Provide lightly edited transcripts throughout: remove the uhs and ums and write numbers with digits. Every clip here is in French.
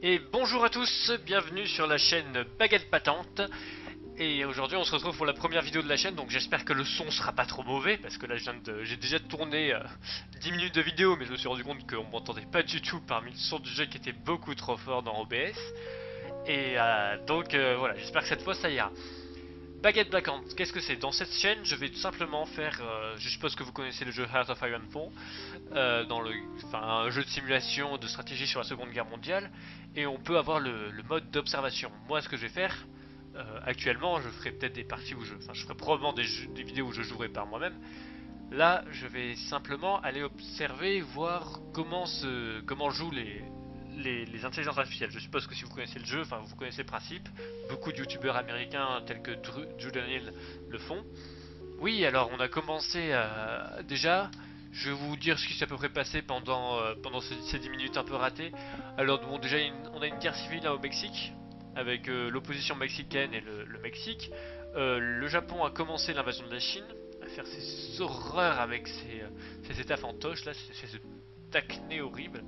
Et bonjour à tous, bienvenue sur la chaîne Baguette Patente. Et aujourd'hui on se retrouve pour la première vidéo de la chaîne, donc j'espère que le son sera pas trop mauvais, parce que là j'ai déjà tourné 10 minutes de vidéo, mais je me suis rendu compte qu'on m'entendait pas du tout parmi le son du jeu qui était beaucoup trop fort dans OBS. Et voilà, j'espère que cette fois ça ira. Baguette Patente, qu'est-ce que c'est? Dans cette chaîne, je vais tout simplement faire, je suppose que vous connaissez le jeu Heart of Ironfall, un jeu de simulation de stratégie sur la Seconde Guerre mondiale, et on peut avoir le mode d'observation. Moi, ce que je vais faire actuellement, je ferai peut-être des parties où je ferai probablement des vidéos où je jouerai par moi-même. Là, je vais simplement aller observer, voir comment jouent les intelligences artificielles. Je suppose que si vous connaissez le jeu, enfin vous connaissez le principe, beaucoup de youtubeurs américains tels que Drew Daniel le font. Oui, alors on a commencé déjà. Je vais vous dire ce qui s'est à peu près passé pendant ces 10 minutes un peu ratées. Alors bon, déjà on a une guerre civile là, au Mexique, avec l'opposition mexicaine et le Mexique. Le Japon a commencé l'invasion de la Chine, à faire ses horreurs avec ses états fantoches, là, ce d'acné horrible.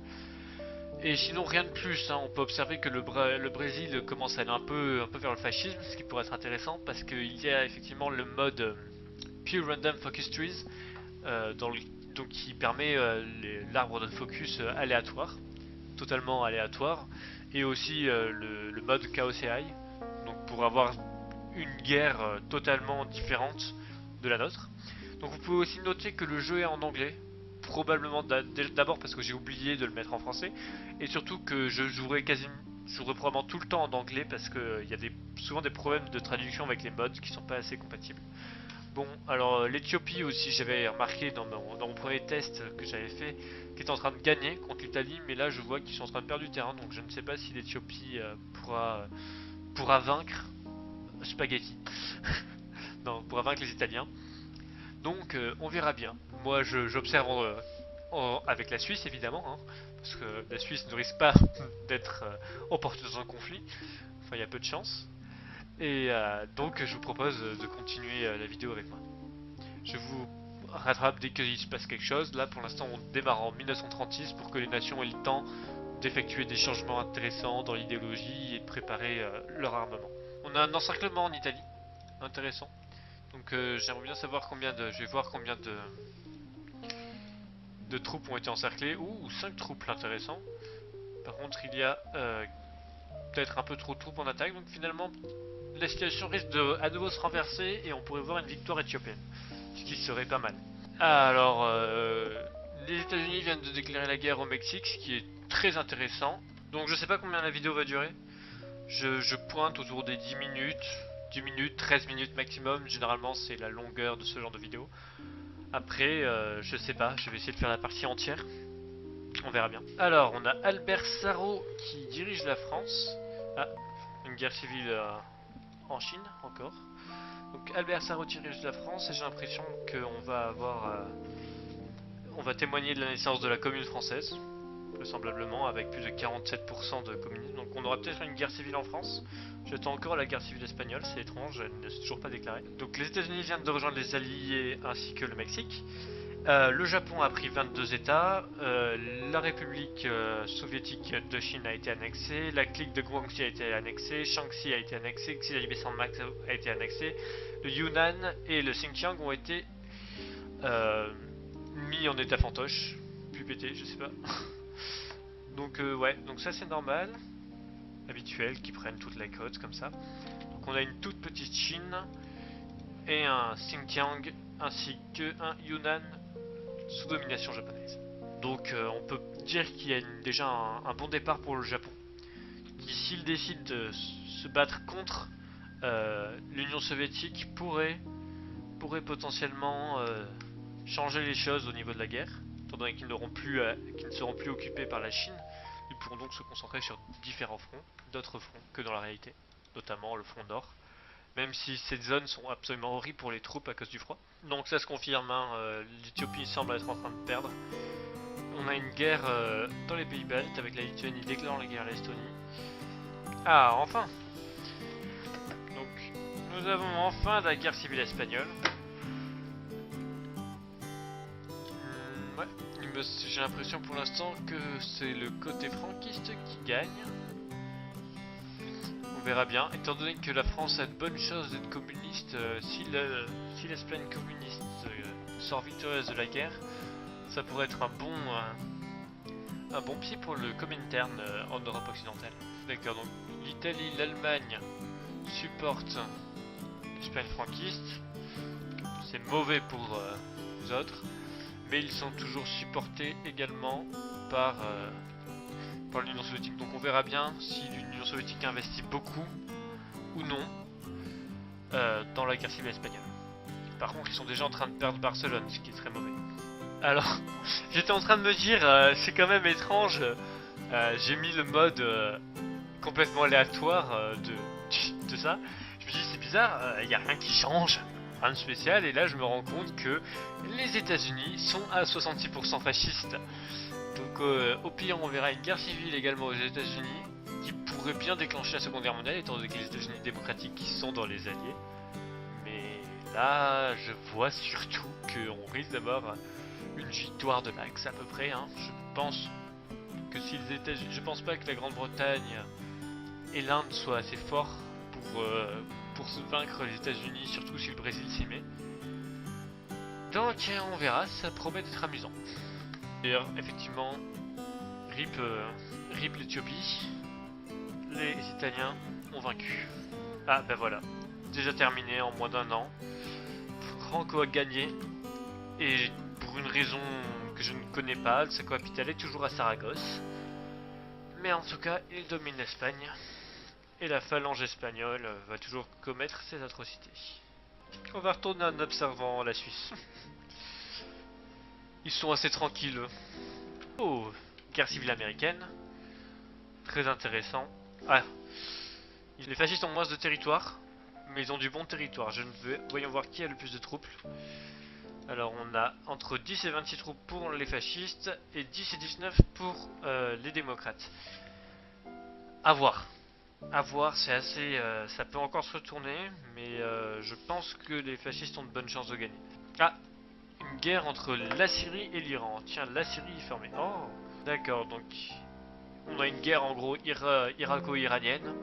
Et sinon rien de plus, hein. On peut observer que le Brésil commence à aller un peu vers le fascisme, ce qui pourrait être intéressant parce qu'il y a effectivement le mode Pure Random Focus Trees, dans le, donc qui permet l'arbre de focus aléatoire, totalement aléatoire, et aussi le mode Chaos AI, donc pour avoir une guerre totalement différente de la nôtre. Donc vous pouvez aussi noter que le jeu est en anglais, probablement d'abord parce que j'ai oublié de le mettre en français, et surtout que je jouerai probablement tout le temps en anglais parce qu'il y a souvent des problèmes de traduction avec les mods qui sont pas assez compatibles. Bon, alors l'Ethiopie aussi, j'avais remarqué dans mon premier test que j'avais fait, qui est en train de gagner contre l'Italie, mais là je vois qu'ils sont en train de perdre du terrain, donc je ne sais pas si l'Ethiopie pourra vaincre Spaghetti. Non, pourra vaincre les Italiens. Donc on verra bien. Moi j'observe avec la Suisse évidemment, hein, parce que la Suisse ne risque pas d'être emportée dans un conflit. Enfin, il y a peu de chance. Et donc je vous propose de continuer la vidéo avec moi. Je vous rattrape dès qu'il se passe quelque chose. Là pour l'instant on démarre en 1936 pour que les nations aient le temps d'effectuer des changements intéressants dans l'idéologie et de préparer leur armement. On a un encerclement en Italie, intéressant. Donc j'aimerais bien savoir je vais voir combien de troupes ont été encerclées. Ouh, 5 troupes, intéressant. Par contre il y a peut-être un peu trop de troupes en attaque, donc finalement la situation risque de à nouveau se renverser et on pourrait voir une victoire éthiopienne, ce qui serait pas mal. Alors, les États-Unis viennent de déclarer la guerre au Mexique, ce qui est très intéressant. Donc je sais pas combien la vidéo va durer. Je pointe autour des 10 minutes, 13 minutes maximum. Généralement c'est la longueur de ce genre de vidéo. Après, je sais pas, je vais essayer de faire la partie entière. On verra bien. Alors, on a Albert Sarraut qui dirige la France. Ah, une guerre civile en Chine encore. Donc Albert Sarraut dirige la France et j'ai l'impression qu'on va on va témoigner de la naissance de la commune française, vraisemblablement, avec plus de 47% de communisme. Donc on aura peut-être une guerre civile en France. J'attends encore la guerre civile espagnole, c'est étrange, elle ne s'est toujours pas déclarée. Donc les États-Unis viennent de rejoindre les Alliés ainsi que le Mexique. Le Japon a pris 22 États, la République soviétique de Chine a été annexée, la clique de Guangxi a été annexée, Shaanxi a été annexée, Xilai-Bisan-Max a été annexée, le Yunnan et le Xinjiang ont été mis en état fantoche, puis pété, je sais pas. Donc ouais, donc ça c'est normal, habituel, qu'ils prennent toute la côte comme ça. Donc on a une toute petite Chine et un Xinjiang ainsi qu'un Yunnan sous domination japonaise. Donc on peut dire qu'il y a déjà un bon départ pour le Japon, qui s'il décide de se battre contre l'Union soviétique pourrait potentiellement changer les choses au niveau de la guerre, étant donné qu'ils qu'ils ne seront plus occupés par la Chine. Ils pourront donc se concentrer sur différents fronts, d'autres fronts que dans la réalité, notamment le front nord, même si ces zones sont absolument horribles pour les troupes à cause du froid. Donc ça se confirme, hein, l'Éthiopie semble être en train de perdre. On a une guerre dans les pays baltes avec la Lituanie déclarant la guerre à l'Estonie. Ah, enfin. Donc nous avons enfin la guerre civile espagnole. Ouais, j'ai l'impression pour l'instant que c'est le côté franquiste qui gagne. On verra bien. Étant donné que la France a de bonnes chances d'être communiste, si l'Espagne communiste sort victorieuse de la guerre, ça pourrait être un bon pied pour le Comintern en Europe occidentale. D'accord, donc l'Italie, l'Allemagne supportent l'Espagne franquiste. C'est mauvais pour les autres, mais ils sont toujours supportés également par l'Union soviétique. Donc on verra bien si l'Union soviétique investit beaucoup ou non dans la guerre civile espagnole. Par contre, ils sont déjà en train de perdre Barcelone, ce qui est très mauvais. Alors, j'étais en train de me dire, c'est quand même étrange, j'ai mis le mode complètement aléatoire de ça. Je me dis, c'est bizarre, il n'y a rien qui change, rien de spécial, et là je me rends compte que les États-Unis sont à 66% fascistes. Donc au pire, on verra une guerre civile également aux États-Unis qui pourrait bien déclencher la Seconde Guerre mondiale, étant donné que les États-Unis démocratiques sont dans les alliés. Mais là, je vois surtout qu'on risque d'avoir une victoire de l'Axe à peu près. Hein. Je pense que si les États-Unis, je pense pas que la Grande-Bretagne et l'Inde soient assez forts pour se vaincre les États-Unis, surtout si le Brésil s'y met. Donc on verra, ça promet d'être amusant. D'ailleurs, effectivement, RIP l'Éthiopie, les Italiens ont vaincu. Ah ben voilà, déjà terminé en moins d'1 an. Franco a gagné, et pour une raison que je ne connais pas, sa capitale est toujours à Saragosse. Mais en tout cas, il domine l'Espagne, et la phalange espagnole va toujours commettre ses atrocités. On va retourner en observant la Suisse. Ils sont assez tranquilles. Oh, guerre civile américaine. Très intéressant. Ah, les fascistes ont moins de territoire, mais ils ont du bon territoire. Voyons voir qui a le plus de troupes. Alors on a entre 10 et 26 troupes pour les fascistes et 10 et 19 pour les démocrates. À voir. À voir, c'est assez... ça peut encore se retourner, mais je pense que les fascistes ont de bonnes chances de gagner. Ah, une guerre entre la Syrie et l'Iran. Tiens, la Syrie est fermée. Oh, d'accord, donc on a une guerre en gros irako-iranienne.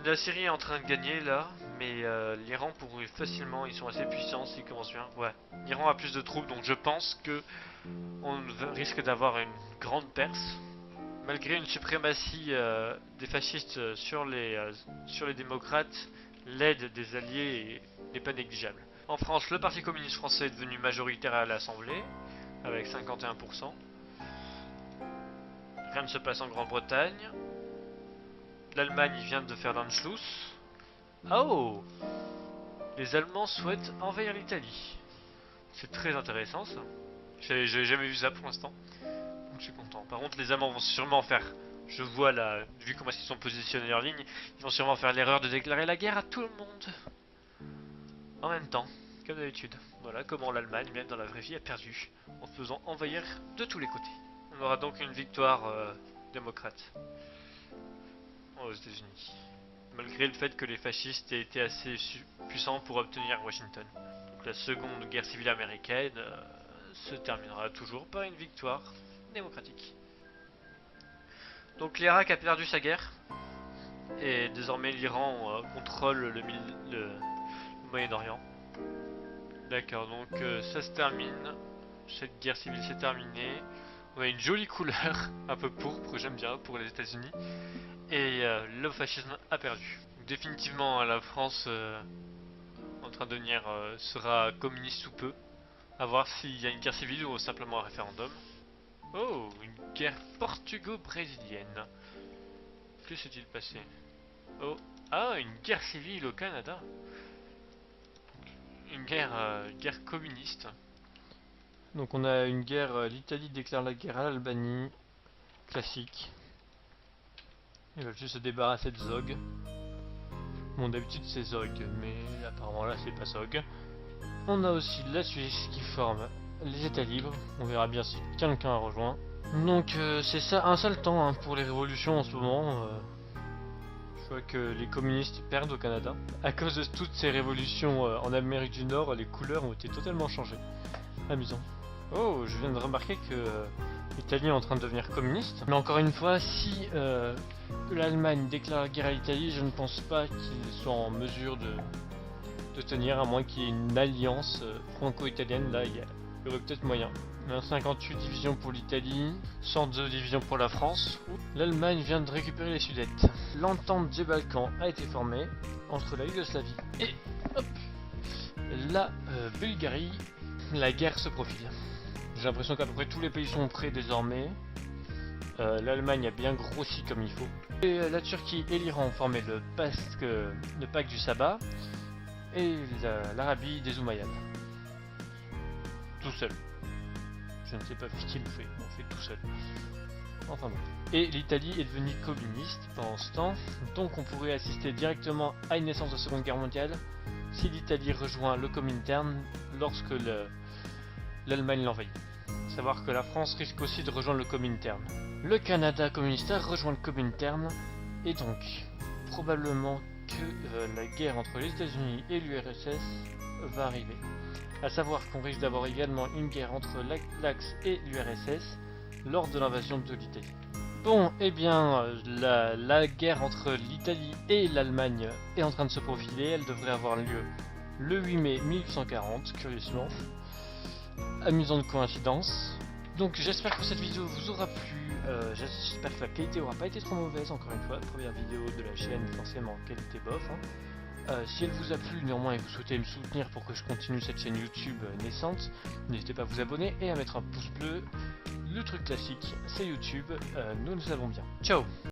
La Syrie est en train de gagner là, mais l'Iran pourrait facilement, ils sont assez puissants s'ils commencent bien. Ouais, l'Iran a plus de troupes, donc je pense que on risque d'avoir une grande Perse. Malgré une suprématie des fascistes sur les démocrates, l'aide des alliés n'est pas négligeable. En France, le Parti communiste français est devenu majoritaire à l'Assemblée, avec 51%. Rien ne se passe en Grande-Bretagne. L'Allemagne vient de faire l'Anschluss. Oh! Les Allemands souhaitent envahir l'Italie. C'est très intéressant ça. J'ai jamais vu ça pour l'instant. Donc je suis content. Par contre, les Allemands vont sûrement faire... Je vois là, vu comment ils sont positionnés en ligne, ils vont sûrement faire l'erreur de déclarer la guerre à tout le monde. En même temps, comme d'habitude. Voilà comment l'Allemagne, même dans la vraie vie, a perdu en se faisant envahir de tous les côtés. On aura donc une victoire démocrate aux États-Unis, malgré le fait que les fascistes aient été assez puissants pour obtenir Washington. Donc la seconde guerre civile américaine se terminera toujours par une victoire démocratique. Donc l'Irak a perdu sa guerre, et désormais l'Iran contrôle le Moyen-Orient. D'accord, donc ça se termine, cette guerre civile s'est terminée. On a une jolie couleur, un peu pourpre, j'aime bien pour les États-Unis. Et le fascisme a perdu. Donc, définitivement, la France en train de devenir sera communiste sous peu. A voir s'il y a une guerre civile ou simplement un référendum. Oh, une guerre portugo-brésilienne. Que s'est-il passé? Oh, ah, une guerre civile au Canada. Une guerre communiste. Donc on a une guerre, l'Italie déclare la guerre à l'Albanie, classique. Ils veulent juste se débarrasser de Zog. Bon, d'habitude c'est Zog, mais apparemment là c'est pas Zog. On a aussi la Suisse qui forme les États libres, on verra bien si quelqu'un a rejoint. Donc c'est ça, un sale temps hein, pour les révolutions en ce moment. Je vois que les communistes perdent au Canada. À cause de toutes ces révolutions en Amérique du Nord, les couleurs ont été totalement changées. Amusant. Oh, je viens de remarquer que l'Italie est en train de devenir communiste. Mais encore une fois, si l'Allemagne déclare la guerre à l'Italie, je ne pense pas qu'ils soient en mesure de tenir, à moins qu'il y ait une alliance franco-italienne. Là, il y aurait peut-être moyen. 58 divisions pour l'Italie, 102 divisions pour la France. L'Allemagne vient de récupérer les Sudètes. L'entente des Balkans a été formée entre la Yougoslavie et la Bulgarie. La guerre se profile. J'ai l'impression qu'à peu près tous les pays sont prêts désormais. L'Allemagne a bien grossi comme il faut. Et la Turquie et l'Iran ont formé le pacte du Sabbat. Et l'Arabie des Omeyyades. Tout seul. Je ne sais pas qui le fait, on fait tout seul. Enfin bon. Et l'Italie est devenue communiste pendant ce temps, donc on pourrait assister directement à une naissance de la Seconde Guerre mondiale si l'Italie rejoint le Comintern lorsque l'Allemagne l'envahit. Savoir que la France risque aussi de rejoindre le Comintern. Le Canada communiste a rejoint le Comintern, et donc probablement que la guerre entre les États-Unis et l'URSS va arriver. A savoir qu'on risque d'avoir également une guerre entre l'Axe et l'URSS lors de l'invasion de l'Italie. Bon, eh bien, la guerre entre l'Italie et l'Allemagne est en train de se profiler. Elle devrait avoir lieu le 8 mai 1840, curieusement. Amusante coïncidence. Donc j'espère que cette vidéo vous aura plu. J'espère que la qualité aura pas été trop mauvaise, encore une fois. Première vidéo de la chaîne, forcément, qualité bof. Si elle vous a plu néanmoins et vous souhaitez me soutenir pour que je continue cette chaîne YouTube naissante, n'hésitez pas à vous abonner et à mettre un pouce bleu. Le truc classique, c'est YouTube, nous le savons bien. Ciao!